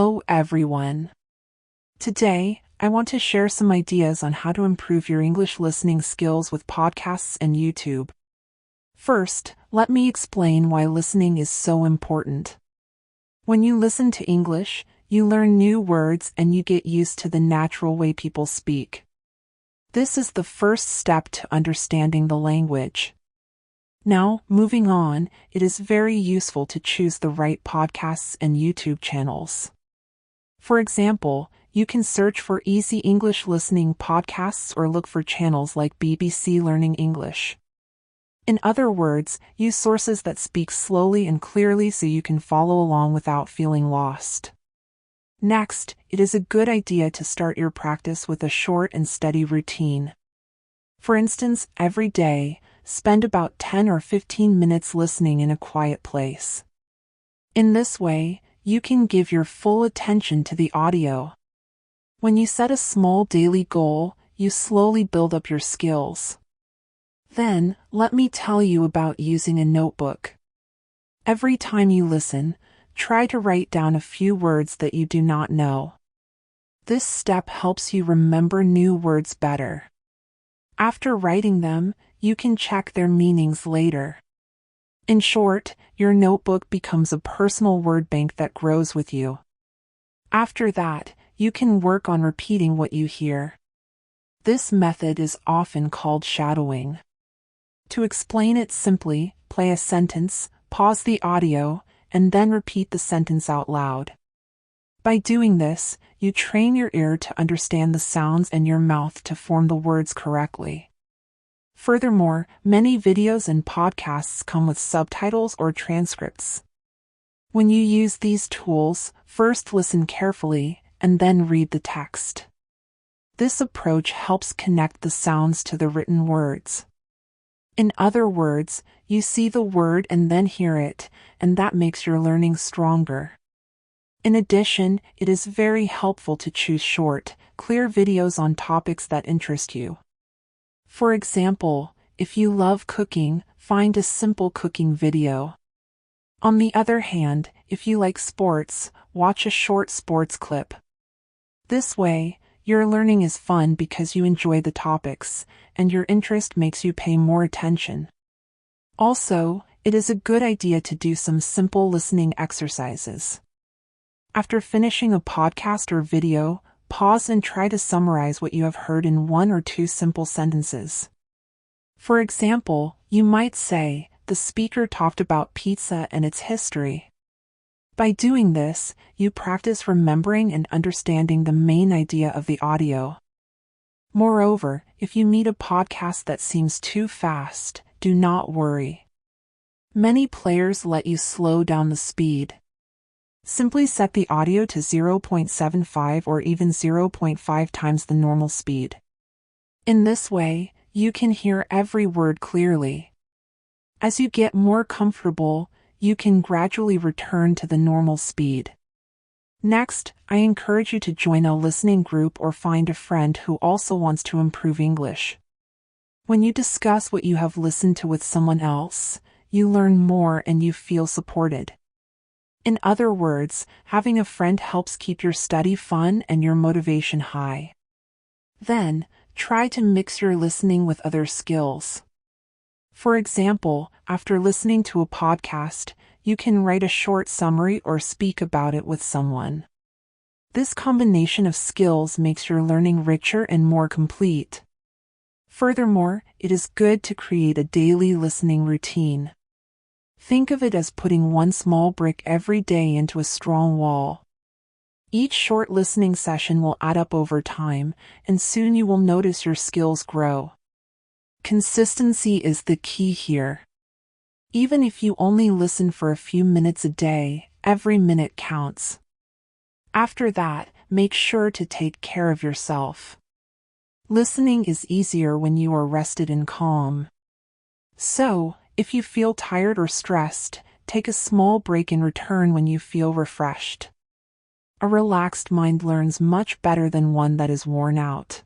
Hello everyone. Today, I want to share some ideas on how to improve your English listening skills with podcasts and YouTube. First, let me explain why listening is so important. When you listen to English, you learn new words and you get used to the natural way people speak. This is the first step to understanding the language. Now, moving on, it is very useful to choose the right podcasts and YouTube channels. For example, you can search for easy English listening podcasts or look for channels like BBC Learning English. In other words, use sources that speak slowly and clearly so you can follow along without feeling lost. Next, it is a good idea to start your practice with a short and steady routine. For instance, every day, spend about 10 or 15 minutes listening in a quiet place. In this way, you can give your full attention to the audio. When you set a small daily goal, you slowly build up your skills. Then, let me tell you about using a notebook. Every time you listen, try to write down a few words that you do not know. This step helps you remember new words better. After writing them, you can check their meanings later. In short, your notebook becomes a personal word bank that grows with you. After that, you can work on repeating what you hear. This method is often called shadowing. To explain it simply, play a sentence, pause the audio, and then repeat the sentence out loud. By doing this, you train your ear to understand the sounds and your mouth to form the words correctly. Furthermore, many videos and podcasts come with subtitles or transcripts. When you use these tools, first listen carefully, and then read the text. This approach helps connect the sounds to the written words. In other words, you see the word and then hear it, and that makes your learning stronger. In addition, it is very helpful to choose short, clear videos on topics that interest you. For example, if you love cooking, find a simple cooking video. On the other hand, if you like sports, watch a short sports clip. This way, your learning is fun because you enjoy the topics, and your interest makes you pay more attention. Also, it is a good idea to do some simple listening exercises. After finishing a podcast or video, pause and try to summarize what you have heard in 1 or 2 simple sentences. For example, you might say, "The speaker talked about pizza and its history." By doing this, you practice remembering and understanding the main idea of the audio. Moreover, if you meet a podcast that seems too fast, do not worry. Many players let you slow down the speed. Simply set the audio to 0.75 or even 0.5 times the normal speed. In this way, you can hear every word clearly. As you get more comfortable, you can gradually return to the normal speed. Next, I encourage you to join a listening group or find a friend who also wants to improve English. When you discuss what you have listened to with someone else, you learn more and you feel supported. In other words, having a friend helps keep your study fun and your motivation high. Then, try to mix your listening with other skills. For example, after listening to a podcast, you can write a short summary or speak about it with someone. This combination of skills makes your learning richer and more complete. Furthermore, it is good to create a daily listening routine. Think of it as putting one small brick every day into a strong wall. Each short listening session will add up over time, and soon you will notice your skills grow. Consistency is the key here. Even if you only listen for a few minutes a day, every minute counts. After that, make sure to take care of yourself. Listening is easier when you are rested and calm. So, if you feel tired or stressed, take a small break and return when you feel refreshed. A relaxed mind learns much better than one that is worn out.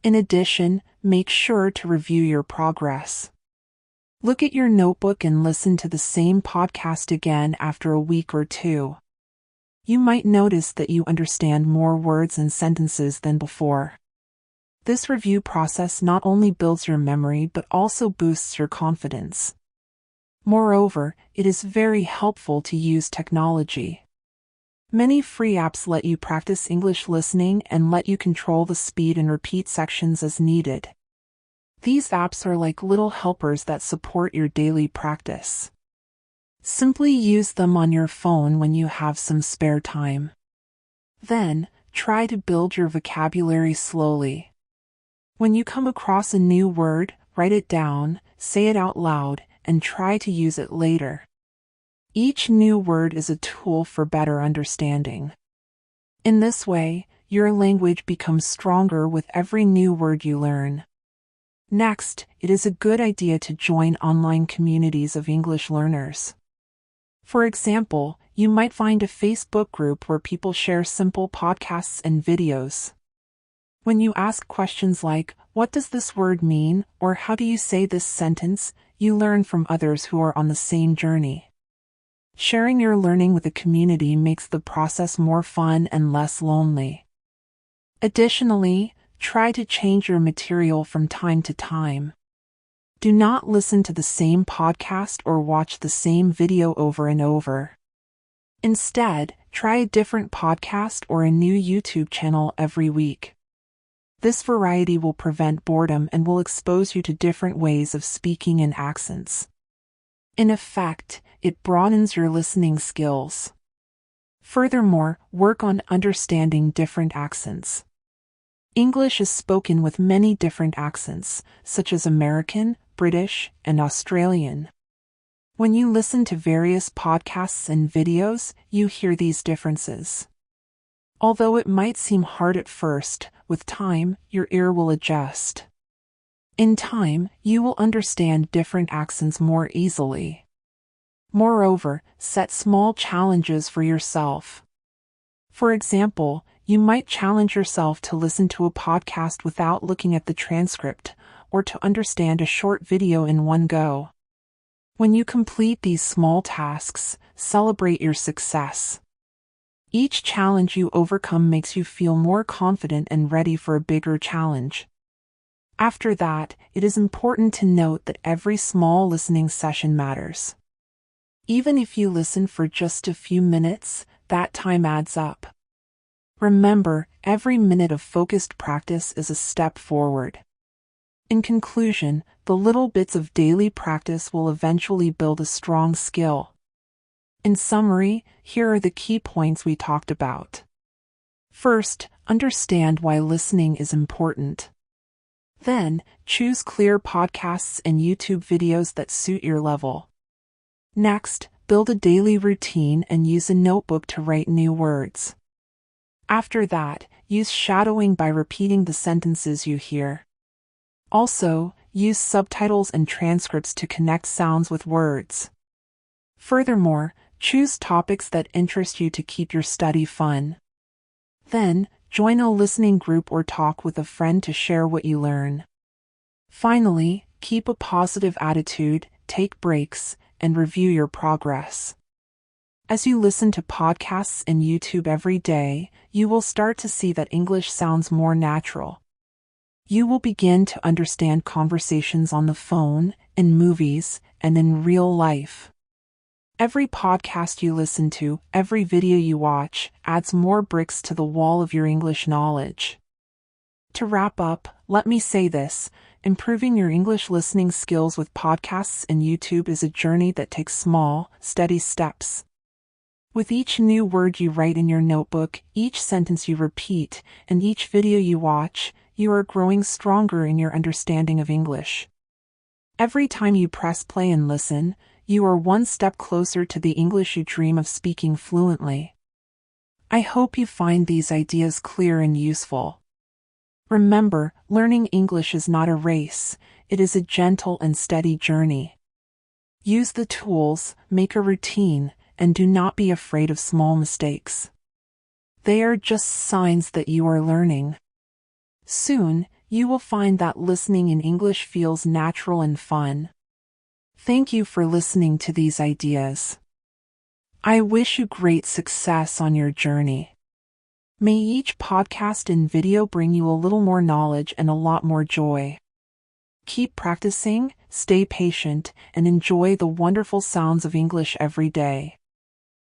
In addition, make sure to review your progress. Look at your notebook and listen to the same podcast again after a week or 2. You might notice that you understand more words and sentences than before. This review process not only builds your memory but also boosts your confidence. Moreover, it is very helpful to use technology. Many free apps let you practice English listening and let you control the speed and repeat sections as needed. These apps are like little helpers that support your daily practice. Simply use them on your phone when you have some spare time. Then, try to build your vocabulary slowly. When you come across a new word, write it down, say it out loud, and try to use it later. Each new word is a tool for better understanding. In this way, your language becomes stronger with every new word you learn. Next, it is a good idea to join online communities of English learners. For example, you might find a Facebook group where people share simple podcasts and videos. When you ask questions like, "What does this word mean?" or "How do you say this sentence?" you learn from others who are on the same journey. Sharing your learning with a community makes the process more fun and less lonely. Additionally, try to change your material from time to time. Do not listen to the same podcast or watch the same video over and over. Instead, try a different podcast or a new YouTube channel every week. This variety will prevent boredom and will expose you to different ways of speaking and accents. In effect, it broadens your listening skills. Furthermore, work on understanding different accents. English is spoken with many different accents, such as American, British, and Australian. When you listen to various podcasts and videos, you hear these differences. Although it might seem hard at first, with time, your ear will adjust. In time, you will understand different accents more easily. Moreover, set small challenges for yourself. For example, you might challenge yourself to listen to a podcast without looking at the transcript, or to understand a short video in one go. When you complete these small tasks, celebrate your success. Each challenge you overcome makes you feel more confident and ready for a bigger challenge. After that, it is important to note that every small listening session matters. Even if you listen for just a few minutes, that time adds up. Remember, every minute of focused practice is a step forward. In conclusion, the little bits of daily practice will eventually build a strong skill. In summary, here are the key points we talked about. First, understand why listening is important. Then, choose clear podcasts and YouTube videos that suit your level. Next, build a daily routine and use a notebook to write new words. After that, use shadowing by repeating the sentences you hear. Also, use subtitles and transcripts to connect sounds with words. Furthermore, choose topics that interest you to keep your study fun. Then, join a listening group or talk with a friend to share what you learn. Finally, keep a positive attitude, take breaks, and review your progress. As you listen to podcasts and YouTube every day, you will start to see that English sounds more natural. You will begin to understand conversations on the phone, in movies, and in real life. Every podcast you listen to, every video you watch, adds more bricks to the wall of your English knowledge. To wrap up, let me say this: improving your English listening skills with podcasts and YouTube is a journey that takes small, steady steps. With each new word you write in your notebook, each sentence you repeat, and each video you watch, you are growing stronger in your understanding of English. Every time you press play and listen, you are one step closer to the English you dream of speaking fluently. I hope you find these ideas clear and useful. Remember, learning English is not a race, it is a gentle and steady journey. Use the tools, make a routine, and do not be afraid of small mistakes. They are just signs that you are learning. Soon, you will find that listening in English feels natural and fun. Thank you for listening to these ideas. I wish you great success on your journey. May each podcast and video bring you a little more knowledge and a lot more joy. Keep practicing, stay patient, and enjoy the wonderful sounds of English every day.